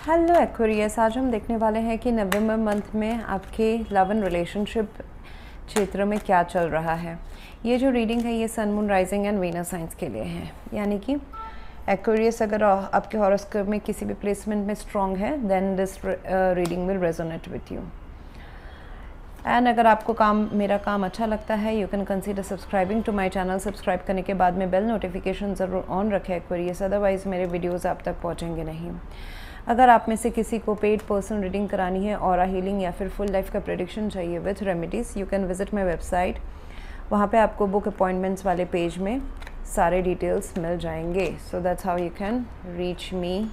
Hello Aquarius, आज हम देखने वाले हैं कि नवंबर मंथ में आपके लव एंड रिलेशनशिप क्षेत्र में क्या चल रहा है। ये जो रीडिंग है ये sun, moon, rising and Venus signs के लिए है। यानी कि एक्वेरियस अगर आपके हॉरोस्कोप में किसी भी प्लेसमेंट में स्ट्रॉन्ग है then this reading will resonate with you. And अगर आपको मेरा काम अच्छा लगता है you can consider subscribing to my channel. Subscribe करने के बाद में बेल नोटिफिकेशन ज़रूर ऑन रखें एक्वेरियस, अदरवाइज़ मेरे वीडियोज़ आप तक पहुँचेंगे नहीं। अगर आप में से किसी को पेड पर्सन रीडिंग करानी है, ऑरा हीलिंग या फिर फुल लाइफ का प्रेडिक्शन चाहिए with remedies, you can visit my website. वहाँ पे आपको बुक अपॉइंटमेंट्स वाले पेज में सारे डिटेल्स मिल जाएंगे। So that's how you can reach me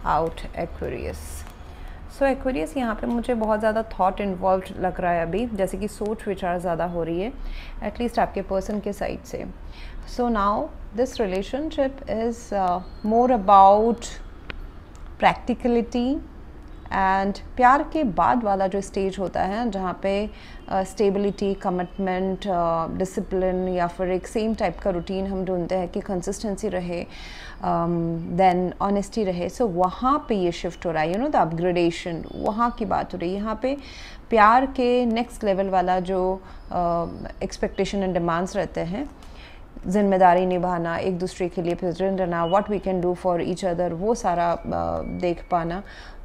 out Aquarius. So Aquarius, यहाँ पे मुझे बहुत ज़्यादा थॉट इन्वॉल्व लग रहा है अभी, जैसे कि सोच विचार ज़्यादा हो रही है एटलीस्ट आपके पर्सन के साइड से। So now this relationship is more about practicality and प्यार के बाद वाला जो स्टेज होता है जहाँ पे स्टेबिलिटी, कमिटमेंट, डिसिप्लिन या फिर एक सेम टाइप का रूटीन हम ढूंढते हैं कि कंसिस्टेंसी रहे, देन ऑनेस्टी रहे। सो वहाँ पे ये शिफ्ट हो रहा है, यू नो द अपग्रेडेशन, वहाँ की बात हो रही है। यहाँ पे प्यार के नेक्स्ट लेवल वाला जो एक्सपेक्टेशन एंड डिमांड्स रहते हैं, जिम्मेदारी निभाना, एक दूसरे के लिए प्रेजेंट रहना, what we can do for each other, वो सारा देख पाना,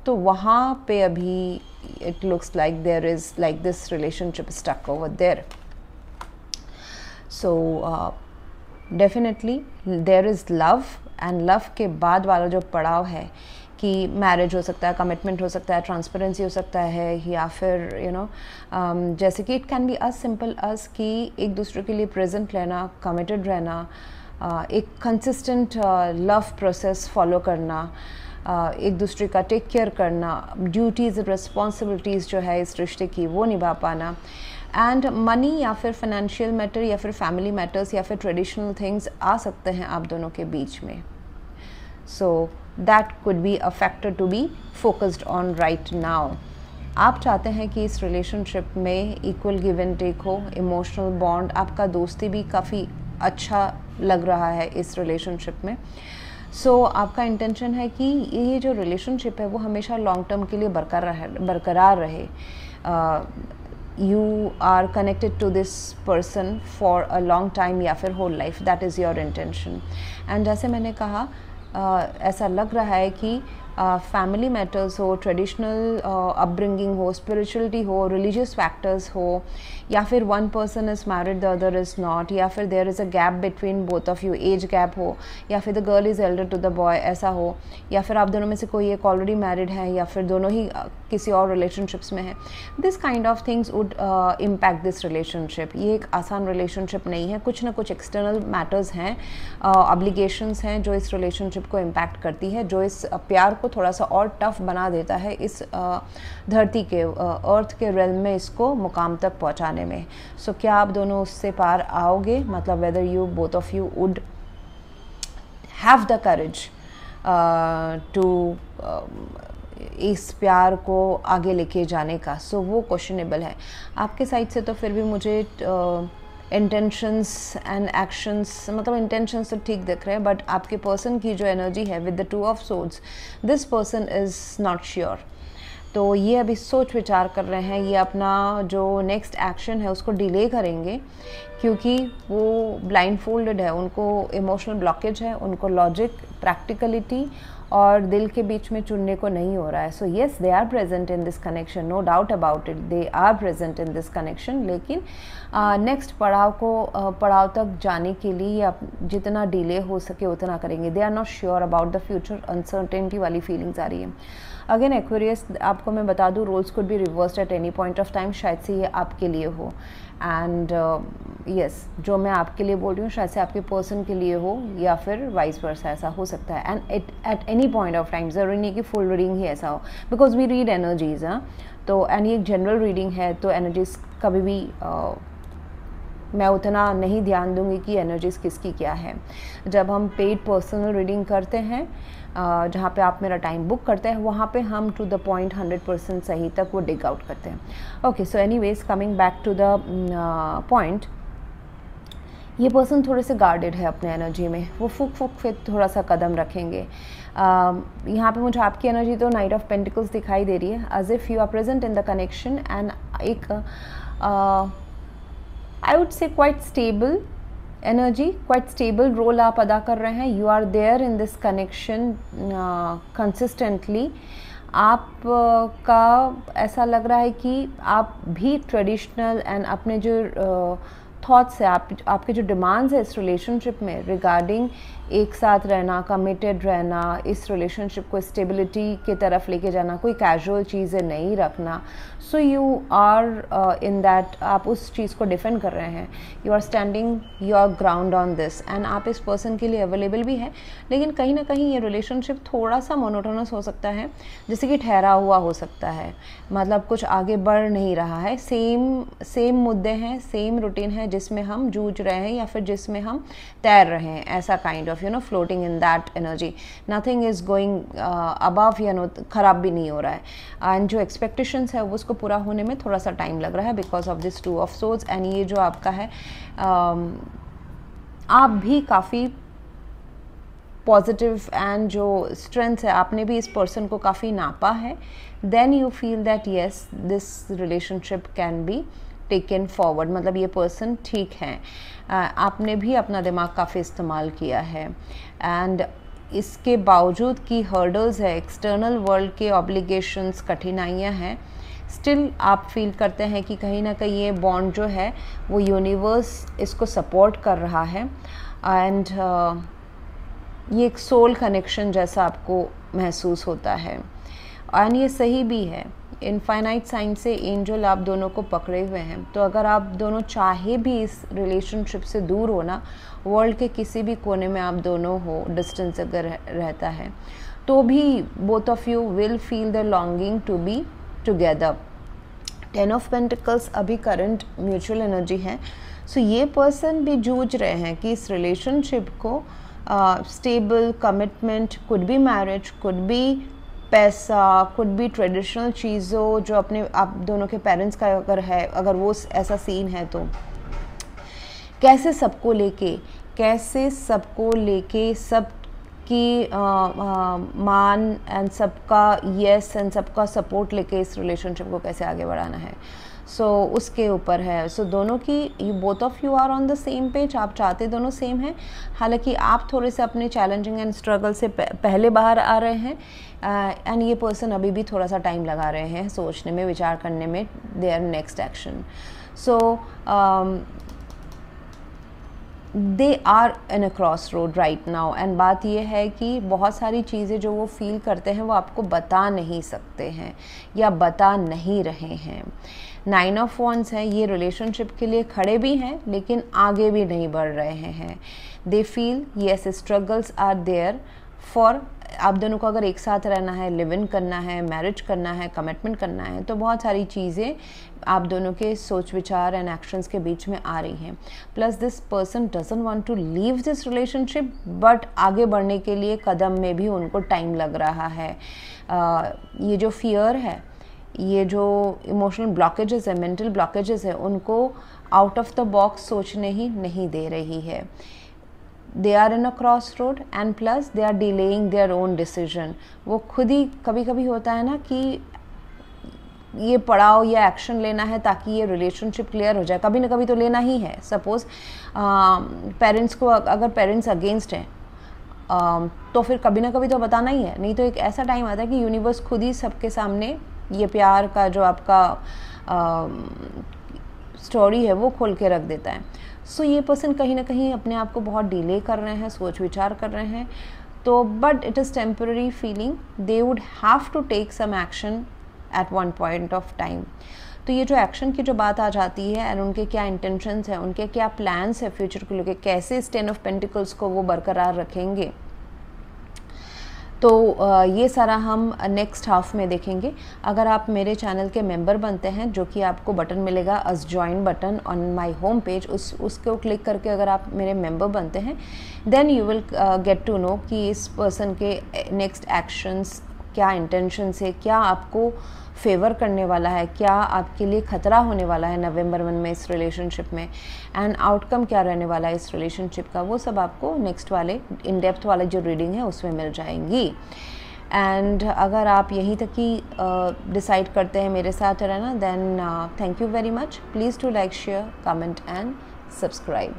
तो वहाँ पे अभी it looks like there is like this relationship stuck over there. So definitely there is love, and love के बाद वाला जो पड़ाव है कि मैरिज हो सकता है, कमिटमेंट हो सकता है, ट्रांसपेरेंसी हो सकता है, या फिर यू नो जैसे कि it can be as simple as कि एक दूसरे के लिए प्रेजेंट रहना, कमिटेड रहना, एक कंसिस्टेंट लव प्रोसेस फॉलो करना, एक दूसरे का टेक केयर करना, ड्यूटीज़ रिस्पॉन्सिबिलिटीज़ जो है इस रिश्ते की वो निभा पाना, एंड मनी या फिर फाइनेंशियल मैटर या फिर फैमिली मैटर्स या फिर ट्रेडिशनल थिंग्स आ सकते हैं आप दोनों के बीच में। सो that could be a factor to be focused on right now. आप चाहते हैं कि इस रिलेशनशिप में इक्वल गिव एंड टेक हो, इमोशनल बॉन्ड, आपका दोस्ती भी काफ़ी अच्छा लग रहा है इस रिलेशनशिप में। सो आपका इंटेंशन है कि ये जो रिलेशनशिप है वो हमेशा लॉन्ग टर्म के लिए बरकरार रहे। You are connected to this person for a long time या फिर whole life, that is your intention. And जैसे मैंने कहा ऐसा लग रहा है कि फैमिली मैटर्स हो, ट्रेडिशनल अपब्रिंगिंग हो, स्पिरिचुअलिटी हो, रिलीजियस फैक्टर्स हो, या फिर one person is married the other is not, या फिर there is a gap between both of you, age gap हो, या फिर the girl is Elder to the boy, ऐसा हो, या फिर आप दोनों में से कोई एक ऑलरेडी मैरिड है या फिर दोनों ही किसी और रिलेशनशिप्स में है। This kind of things would impact this relationship. ये एक आसान रिलेशनशिप नहीं है, कुछ ना कुछ एक्सटर्नल मैटर्स हैं, ऑब्लिगेशंस हैं जो इस रिलेशनशिप को इम्पैक्ट करती है, जो इस प्यार को थोड़ा सा और टफ बना देता है इस धरती के, अर्थ के रेल्म में इसको मुकाम तक पहुंचाने में। सो क्या आप दोनों उससे पार आओगे, मतलब whether you both of you would have the courage to इस प्यार को आगे लेके जाने का। सो वो क्वेश्चनेबल है आपके साइड से। तो फिर भी मुझे इंटेंशंस एंड एक्शंस, मतलब इंटेंशंस तो ठीक दिख रहे हैं, बट आपके पर्सन की जो एनर्जी है with the two of swords, this person is not sure. तो ये अभी सोच विचार कर रहे हैं, ये अपना जो नेक्स्ट एक्शन है उसको डिले करेंगे क्योंकि वो ब्लाइंड फोल्डेड है, उनको इमोशनल ब्लॉकेज है, उनको लॉजिक, प्रैक्टिकलिटी और दिल के बीच में चुनने को नहीं हो रहा है। So yes, they are present in this connection, no doubt about it, they are present in this connection, लेकिन नेक्स्ट पड़ाव तक जाने के लिए जितना डिले हो सके उतना करेंगे। They are not sure about the future, uncertainty वाली फीलिंग्स आ रही है। अगेन एक्वेरियस, आपको मैं बता दूँ, roles could be reversed at any point of time, शायद से ये आपके लिए हो, एंड यस, जो मैं आपके लिए बोल रही हूँ शायद से आपके पर्सन के लिए हो, या फिर वाइस वर्सा, ऐसा हो सकता है। And eight any point of time, ज़रूरी नहीं कि फुल रीडिंग ही ऐसा हो, बिकॉज वी रीड एनर्जीज। तो एंड ये एक जनरल रीडिंग है, तो एनर्जीज कभी भी मैं उतना नहीं ध्यान दूंगी कि एनर्जीज किसकी क्या है। जब हम पेड पर्सनल रीडिंग करते हैं, जहाँ पे आप मेरा टाइम बुक करते हैं, वहाँ पे हम टू द पॉइंट 100% सही तक वो डिग आउट करते हैं। Okay, so anyways, coming back to the point, ये पर्सन थोड़े से गार्डेड है अपने एनर्जी में, वो फूक फूक फिर थोड़ा सा कदम रखेंगे। यहाँ पे मुझे आपकी एनर्जी तो नाइट ऑफ पेंटिकल्स दिखाई दे रही है, as if you are present in the connection and एक I would say quite stable energy, quite stable role आप अदा कर रहे हैं. You are there in this connection consistently. आप का ऐसा लग रहा है कि आप भी ट्रेडिशनल एंड अपने जो थॉट्स है, आपके जो डिमांड्स है इस रिलेशनशिप में रिगार्डिंग एक साथ रहना, कमिटेड रहना, इस रिलेशनशिप को स्टेबिलिटी की तरफ लेके जाना, कोई कैजुअल चीज़ें नहीं रखना. So you are in that, आप उस चीज़ को डिफेंड कर रहे हैं. You are standing your ground on this and आप इस पर्सन के लिए अवेलेबल भी है. लेकिन कहीं ना कहीं ये रिलेशनशिप थोड़ा सा मोनोटोनस हो सकता है, जैसे कि ठहरा हुआ हो सकता है, मतलब कुछ आगे बढ़ नहीं रहा है. सेम मुद्दे हैं, सेम रूटीन है जिसमें हम जूझ रहे हैं या फिर जिसमें हम तैर रहे हैं, ऐसा kind of floating in that energy. Nothing is going above, खराब भी नहीं हो रहा है. एंड जो एक्सपेक्टेशंस है वो उसको पूरा होने में थोड़ा सा टाइम लग रहा है because of this 2 of swords. And ये जो आपका है, आप भी काफ़ी पॉजिटिव एंड जो स्ट्रेंथ है आपने भी इस पर्सन को काफ़ी नापा है. Then you feel that yes this relationship can be taken forward, मतलब ये पर्सन ठीक है. आपने भी अपना दिमाग काफ़ी इस्तेमाल किया है एंड इसके बावजूद कि हर्डल्स है, एक्सटर्नल वर्ल्ड के ऑब्लिगेशंस, कठिनाइयाँ हैं, स्टिल आप फील करते हैं कि कहीं ना कहीं ये बॉन्ड जो है वो यूनिवर्स इसको सपोर्ट कर रहा है. एंड ये एक सोल कनेक्शन जैसा आपको महसूस होता है. एंड ये सही भी है. इनफाइनाइट साइन से एंजल आप दोनों को पकड़े हुए हैं. तो अगर आप दोनों चाहे भी इस रिलेशनशिप से दूर होना, वर्ल्ड के किसी भी कोने में आप दोनों हो, डिस्टेंस अगर रहता है, तो भी both of you will feel the longing to be together. 10 of pentacles अभी करंट म्यूचुअल एनर्जी है. सो ये पर्सन भी जूझ रहे हैं कि इस रिलेशनशिप को stable commitment, could be marriage, could be पैसा, कुड बी ट्रेडिशनल चीज़ों जो अपने आप दोनों के पेरेंट्स का अगर है, अगर वो ऐसा सीन है तो कैसे सबको लेके सबकी मान एंड सबका यस एंड सबका सपोर्ट लेके इस रिलेशनशिप को कैसे आगे बढ़ाना है. सो उसके ऊपर है. सो दोनों की both of you are on the same page. आप चाहते दोनों सेम हैं, हालांकि आप थोड़े से अपने चैलेंजिंग एंड स्ट्रगल से पहले बाहर आ रहे हैं एंड ये पर्सन अभी भी थोड़ा सा टाइम लगा रहे हैं सोचने में, विचार करने में their next action. So they are in a cross road right now. And बात यह है कि बहुत सारी चीज़ें जो वो फील करते हैं वो आपको बता नहीं सकते हैं या बता नहीं रहे हैं. 9 ऑफ वॉन्ड्स है, ये रिलेशनशिप के लिए खड़े भी हैं लेकिन आगे भी नहीं बढ़ रहे हैं. They feel yes struggles are there for, आप दोनों को अगर एक साथ रहना है, लिव इन करना है, मैरिज करना है, कमिटमेंट करना है, तो बहुत सारी चीज़ें आप दोनों के सोच विचार एंड एक्शंस के बीच में आ रही हैं. Plus this person doesn't want to leave this relationship, but आगे बढ़ने के लिए कदम में भी उनको टाइम लग रहा है. ये जो फियर है, ये जो इमोशनल ब्लॉकेजेस है, मेंटल ब्लॉकेजेस है, उनको आउट ऑफ द बॉक्स सोचने ही नहीं दे रही है. They are in a cross road and plus they are delaying their own decision. वो खुद ही, कभी कभी होता है ना कि ये पड़ाव या एक्शन लेना है ताकि ये रिलेशनशिप क्लियर हो जाए, कभी ना कभी तो लेना ही है. सपोज पेरेंट्स को, अगर पेरेंट्स अगेंस्ट हैं तो फिर कभी ना कभी तो बताना ही है. नहीं तो एक ऐसा टाइम आता है कि यूनिवर्स खुद ही सबके सामने ये प्यार का जो आपका स्टोरी है वो खोल के रख देता है. सो ये पर्सन कहीं ना कहीं अपने आप को बहुत डिले कर रहे हैं, सोच विचार कर रहे हैं. तो but it is temporary feeling. They would have to take some action at one point of time. तो ये जो एक्शन की जो बात आ जाती है एंड उनके क्या इंटेंशंस हैं, उनके क्या प्लान्स है फ्यूचर को लेकर, कैसे इस 10 ऑफ पेंटिकल्स को वो बरकरार रखेंगे, तो ये सारा हम नेक्स्ट हाफ में देखेंगे. अगर आप मेरे चैनल के मेंबर बनते हैं, जो कि आपको बटन मिलेगा as join button on my home page, उसको क्लिक करके अगर आप मेरे मेंबर बनते हैं, then you will get to know कि इस पर्सन के नेक्स्ट एक्शंस क्या इंटेंशन से, क्या आपको फेवर करने वाला है, क्या आपके लिए ख़तरा होने वाला है नवंबर मंथ में इस रिलेशनशिप में, एंड आउटकम क्या रहने वाला है इस रिलेशनशिप का, वो सब आपको नेक्स्ट वाले इन डेप्थ वाले जो रीडिंग है उसमें मिल जाएंगी। एंड अगर आप यहीं तक ही डिसाइड करते हैं मेरे साथ रहना, then thank you very much. Please to like, share, comment and subscribe.